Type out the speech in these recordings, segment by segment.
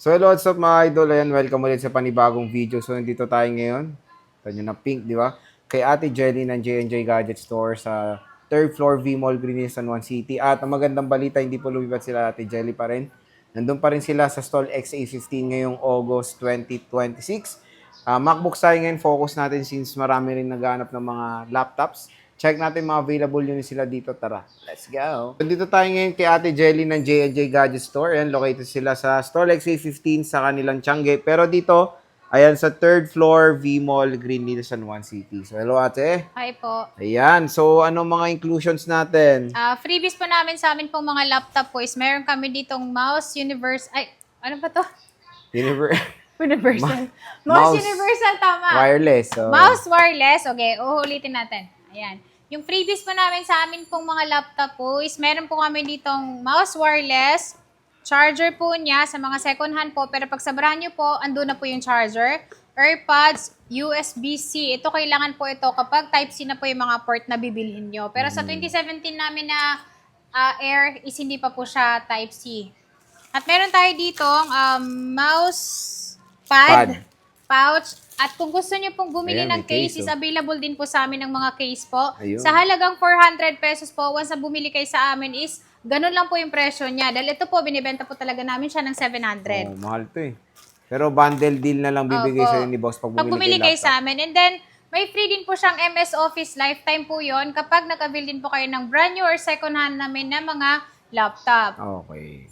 So hello, what's up mga idol? Ayan, welcome ulit sa panibagong video. So nandito tayo ngayon. Ito nyo na pink, di ba? Kay Ate Jelly ng J&J Gadget Store sa 3rd floor V Mall, Green Hills, San Juan City. At ang magandang balita, hindi po lumipat sila Ate Jelly pa rin. Nandun pa rin sila sa stall XA15 ngayong August 2026. MacBook tayo ngayon, focus natin since marami rin naghahanap ng mga laptops. Check natin mga available yun sila dito. Tara, let's go. Dito tayo ngayon kay Ate Jelly ng J&J Gadget Store. Ayan, located sila sa Store XA15 sa kanilang Tiangge. Pero dito, ayan, sa 3rd floor, V Mall, Green Hills, San Juan City. So, hello ate. Hi po. Ayan, so ano mga inclusions natin? Freebies po namin sa amin pong mga laptop po is meron kami ditong mouse universe. Ay, ano ba to? Universal. Mouse universal, tama. Wireless. So. Mouse wireless. Okay, uulitin natin. Ayan. Yung freebies po namin sa amin pong mga laptop po is meron po kami ditong mouse wireless, charger po niya sa mga second hand po, pero pag sabrahan nyo po, andun na po yung charger, AirPods, USB-C. Ito kailangan po ito kapag Type-C na po yung mga port na bibilhin nyo. Pero sa 2017 namin na Air is hindi pa po siya Type-C. At meron tayo ditong mouse pad, pouch. At kung gusto nyo pong bumili Ayan, ng may case, case, is available din po sa amin ng mga case po. Ayun. Sa halagang 400 pesos po, once na bumili kayo sa amin is, ganun lang po yung presyo niya. Dahil ito po, binibenta po talaga namin siya ng 700. Oh, mahal to eh. Pero bundle deal na lang bibigay Opo. sa'yo ni boss pag Pag bumili bumili kayo kayo sa amin. And then, may free din po siyang MS Office lifetime po yon kapag nag-avail din po kayo ng brand new or second hand namin na mga laptop. Okay.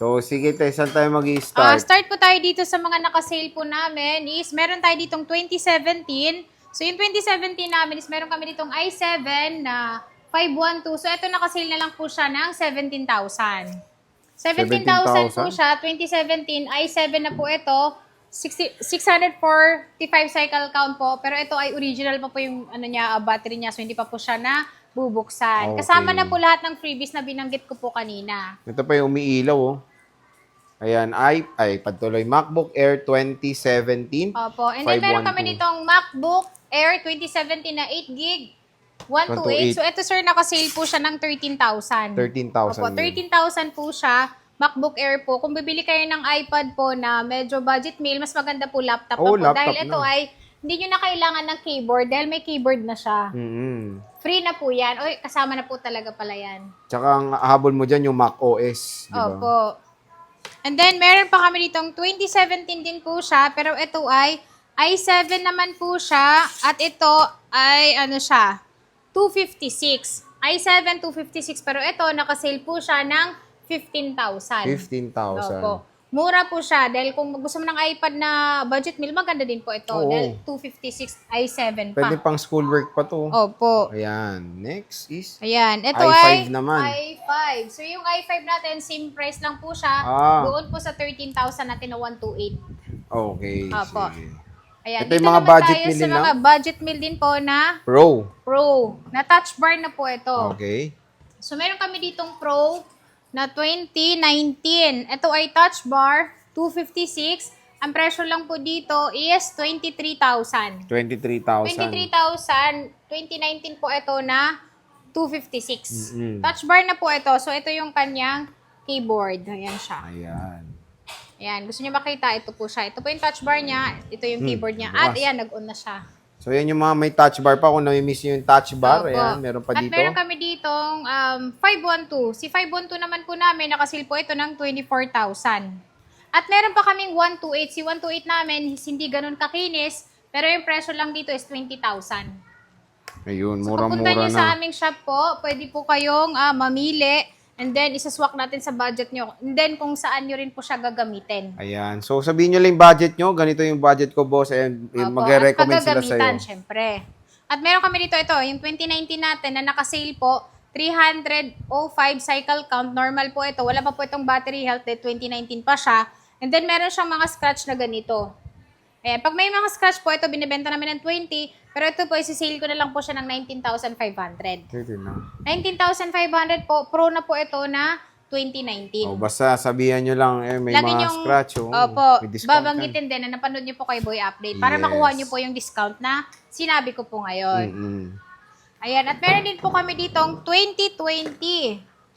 So, sige tayo, saan tayo mag-i-start? Start po tayo dito sa mga naka-sale po namin is meron tayo ditong 2017. So, yung 2017 namin is meron kami ditong i7 na 512. So, ito naka-sale na lang po siya ng 17,000. 17,000 po siya. 2017, i7 na po ito. 645 cycle count po. Pero ito ay original pa po yung battery niya. So, hindi pa po siya na bubuksan. Okay. Kasama na po lahat ng freebies na binanggit ko po kanina. Ito pa yung umiilaw, oh. Ayan, patuloy. MacBook Air 2017. Opo. And then meron 512. kami ditong MacBook Air 2017 na 8GB, 128. 128. So ito sir, naka-sale po siya ng 13,000. 13,000 Opo, yun. 13,000 po siya. MacBook Air po. Kung bibili kayo ng iPad po na medyo budget meal, mas maganda po laptop Oh, na po. laptop Dahil ito na. ay hindi nyo na kailangan ng keyboard dahil may keyboard na siya. Free na po yan. Oy, kasama na po talaga pala yan. Tsaka ang habol mo dyan yung Mac OS, di ba? Opo. And then, meron pa kami ditong 2017 din po siya, pero ito ay i7 naman po siya, at ito ay, 256. i7 256, pero ito, nakasale po siya ng 15,000. 15,000. Opo. Mura po siya, dahil kung gusto mo ng iPad na budget meal, maganda din po ito, Oo. dahil 256 i7 pa. Pwede pang schoolwork pa to. Opo. Ayan. Next is Ayan, ito i5 ay naman. i5. So yung i5 natin, same price lang po siya. Doon po sa 13,000 natin na 128. Okay. Opo. Sige. Ayan, Ito yung dito mga naman budget tayo meal sa din mga lang? budget meal din po na Pro. na touch bar na po ito. Okay. So meron kami ditong Pro na 2019. Ito ay touch bar, 256. Ang presyo lang po dito is 23,000. 23,000. 23,000, 2019 po ito na 256. Mm-mm. Touch bar na po ito. So, ito yung kanyang keyboard. Ayan siya. Ayan. Ayan. Gusto niyo makita? Ito po siya. Ito po yung touch bar niya. Ito yung keyboard niya. At bukas. ayan, nag-on na siya. So, yan yung mga may touch bar pa. Kung nami-miss nyo yung touch bar, Opo. ayan, meron pa At dito. meron kami ditong 512. Si 512 naman po namin, nakasil po ito ng 24,000. At meron pa kaming 128. Si 128 namin, hindi ganun kakinis. Pero yung presyo lang dito is 20,000. Ayun, So, pagpunta mura-mura nyo sa na. aming shop po, pwede po kayong mamili and then isaswak natin sa budget nyo. And then kung saan nyo rin po siya gagamitin. Ayan. So, sabihin nyo lang yung budget nyo. Ganito yung budget ko, boss. And Opo, magre-recommend at sila paggagamitan, sa'yo. syempre. At meron kami dito, yung 2019 natin na naka-sale po, 305 cycle count. Normal po ito. Wala pa po itong battery health. 2019 pa siya. And then meron siyang mga scratch na ganito. Pag may mga scratch po, ito binibenta namin ng 20. Pero ito po, isi-sale ko na lang po siya ng 19,500. Ito na. 19,500 po. Pro na po ito na 2019. Oh, basta sabihan nyo lang, may Lagi mga niyong, scratch. Oh, opo, may discount babanggitin din na napanood niyo po kay Boy Update para Yes. makuha niyo po yung discount na sinabi ko po ngayon. Mm-mm. Ayan, at meron din po kami ditong 2020.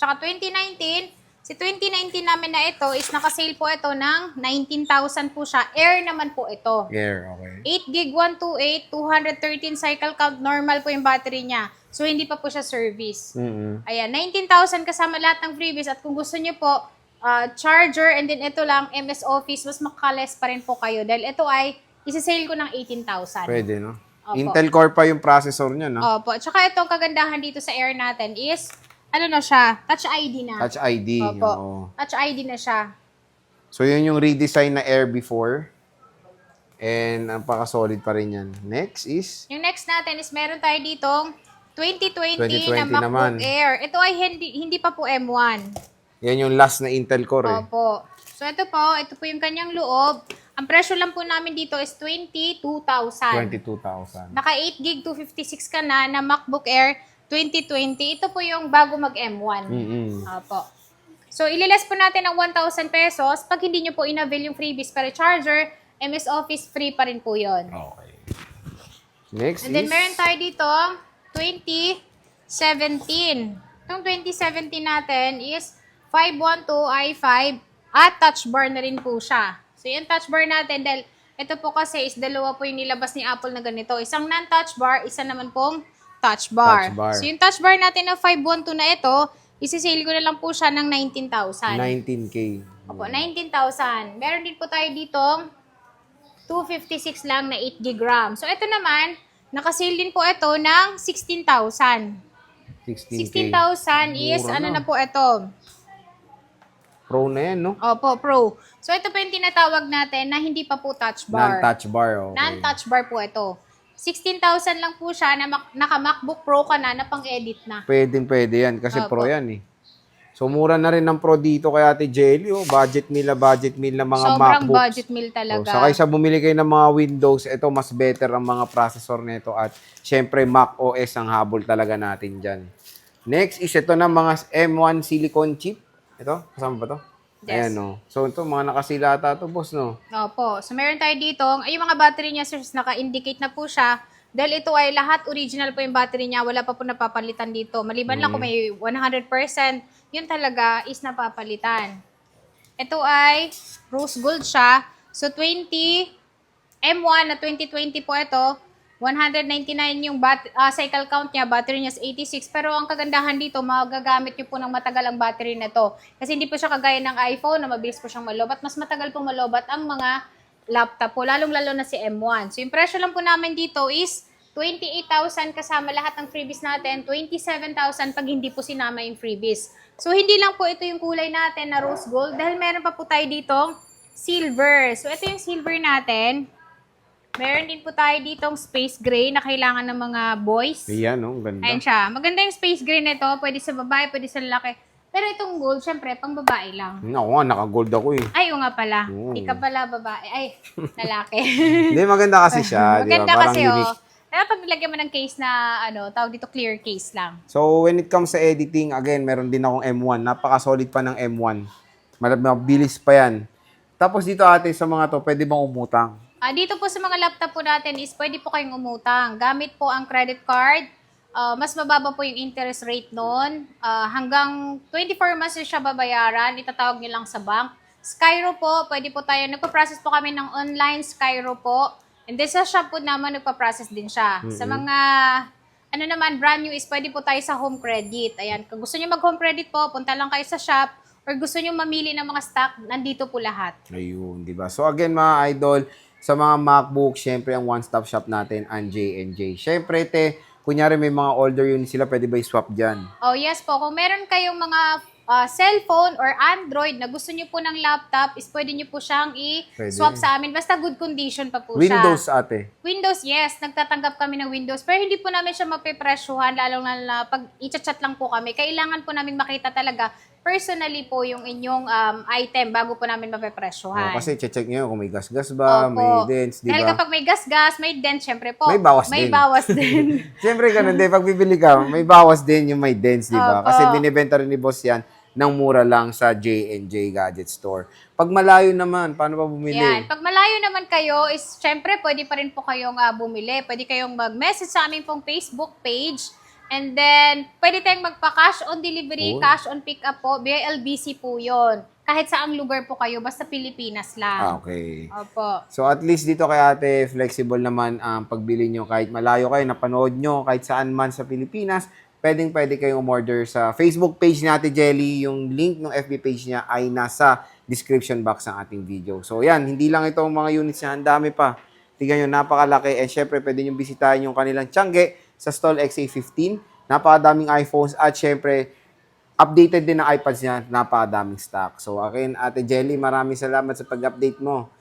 Tsaka 2019, Si 2019 namin na ito is naka-sale po ito ng 19,000 po siya. Air naman po ito. Air, okay. 8 gig 128, 213 cycle count, normal po yung battery niya. So, hindi pa po siya service. Ayan, 19,000 kasama lahat ng freebies. At kung gusto niyo po, charger and then ito lang, MS Office, mas makales pa rin po kayo. Dahil ito ay, isi-sale ko ng 18,000. Pwede, no? Opo. Intel Core pa yung processor niya, no? Opo. Tsaka itong kagandahan dito sa Air natin is, ano na siya, Touch ID na. Touch ID. Opo. Oo. Touch ID na siya. So, yun yung redesign na Air before. And, ang paka-solid pa rin yan. Next is? Yung next natin is meron tayo ditong 2020 na 2020 MacBook naman. Air. Ito ay hindi pa po M1. Yan yung last na Intel Core, eh. Opo. So, ito po yung kanyang loob. Ang presyo lang po namin dito is 22,000. 22,000. Naka 8 gig 256 ka na MacBook Air 2020. Ito po yung bago mag M1. Opo. So, ililess po natin ng 1,000 pesos. Pag hindi nyo po in-avail yung freebies para charger, MS Office free pa rin po yun. Okay. Next And then, is? meron tayo dito 2017. Itong 2017 natin is 512 i5 at touch bar na rin po siya. So, yung touch bar natin, dahil ito po kasi is dalawa po yung nilabas ni Apple na ganito. Isang non-touch bar, isa naman pong touch bar. Touch bar. So, yung touch bar natin na 512 na ito, isi-sale ko na lang po siya ng 19,000. 19K. Opo, 19,000. Meron din po tayo dito 256 lang na 8 gig RAM. So, ito naman, nakasale din po ito ng 16,000. 16K. 16,000 is, Mura ano na. na po ito? Pro na yan, no? Opo, Pro. So, ito po yung tinatawag natin na hindi pa po touch bar. Non-touch bar, okay. Non-touch bar po ito. 16,000 lang po siya na naka-MacBook Pro ka na pang-edit na. Pwede yan kasi Opo. Pro yan, eh. So, mura na rin ng Pro dito kay Ate Jelly, oh. Budget meal ng mga Sobrang MacBooks. budget meal Oh, talaga. sa kaysa bumili kayo ng mga Windows, ito mas better ang mga processor nito at syempre Mac OS ang habol talaga natin dyan. Next is ito na mga M1 silicone chip. Ito, kasama ba to? Yes. Ayan, no. So, ito mga nakasilata to, boss, no? Opo. So, meron tayo dito. Ay, yung mga battery niya, sir, naka-indicate na po siya. Dahil ito ay lahat original po yung battery niya. Wala pa po napapalitan dito. Maliban lang kung may 100%, yun talaga is napapalitan. Ito ay rose gold siya. So, M1 na 2020 po ito. 199 yung cycle count niya, battery niya is 86. Pero ang kagandahan dito, magagamit niyo po ng matagal ang battery na to. Kasi hindi po siya kagaya ng iPhone na mabilis po siyang malobat. Mas matagal pong malobat ang mga laptop po, lalong-lalo na si M1. So yung presyo lang po namin dito is 28,000 kasama lahat ng freebies natin, 27,000 pag hindi po sinama yung freebies. So hindi lang po ito yung kulay natin na rose gold dahil meron pa po tayo dito silver. So ito yung silver natin. Meron din po tayo ditong space gray na kailangan ng mga boys. Ayan, no? Ang ganda. Ayan siya. Maganda yung space gray nito. Pwede sa babae, pwede sa lalaki. Pero itong gold, syempre, pang babae lang. Ako nga, naka-gold ako, eh. Ay, o nga pala. Oo. Hindi ka pala babae. Ay, lalaki. Hindi, maganda kasi siya, di ba? Maganda Parang kasi, unique. Pero pag nilagyan mo ng case na, tawag dito, clear case lang. So, when it comes sa editing, again, meron din akong M1. Napaka-solid pa ng M1. Mabilis pa yan. Tapos dito, ate, sa mga to, pwede bang umutang? Dito po sa mga laptop po natin is pwede po kayong umutang. Gamit po ang credit card. Mas mababa po yung interest rate noon. Hanggang 24 months siya babayaran. Itatawag nyo lang sa bank. Skyro po, pwede po tayo. Nagpa-process po kami ng online Skyro po. And then sa shop po naman, nagpa-process din siya. Sa mga, brand new is pwede po tayo sa home credit. Ayan, kung gusto nyo mag-home credit po, punta lang kayo sa shop. Or gusto nyo mamili ng mga stock, nandito po lahat. Ayun, di ba? So, again, mga idol, sa mga MacBook, syempre, ang one-stop shop natin, ang J&J. Syempre, kunyari may mga older unit sila, pwede ba i-swap dyan? Oh, yes po. Kung meron kayong mga cellphone or Android na gusto nyo po ng laptop, is pwede nyo po siyang i-swap sa amin. Basta good condition pa po Windows, siya. ate. Windows, yes. Nagtatanggap kami ng Windows. Pero hindi po namin siya mapipresyuhan, lalong na pag i-chat lang po kami. Kailangan po namin makita talaga personally po yung inyong item bago po namin mapipresyuhan. Kasi check nyo kung may gas-gas ba, Opo. may dents, di ba? Dahil kapag may gas-gas, may dent, syempre po. May bawas May din. bawas din. Siyempre, ganun din. Pag bibili ka, may bawas din yung may dents, di ba? Opo. Kasi binibenta rin ni boss yan ng mura lang sa J&J Gadget Store. Pag malayo naman, paano ba bumili? Yan. Pag malayo naman kayo, is syempre pwede pa rin po kayong bumili. Pwede kayong mag-message sa aming pong Facebook page. And then, pwede tayong magpa-cash on delivery, Oh. cash on pick-up po. BLBC po yon. Kahit saang lugar po kayo, basta Pilipinas lang. Okay. Opo. So at least dito kay ate, flexible naman ang pagbili nyo. Kahit malayo kayo, napanood nyo, kahit saan man sa Pilipinas, pwede kayong umorder sa Facebook page ni Ate Jelly. Yung link ng FB page niya ay nasa description box ng ating video. So yan, hindi lang ito ang mga units niya, ang dami pa. Tingnan nyo, napakalaki. And syempre, pwede nyo bisitahin yung kanilang Tiangge sa stall XA15. Napakadaming iPhones at syempre, updated din ang iPads niya. Napakadaming stock. So akin, Ate Jelly, maraming salamat sa pag-update mo.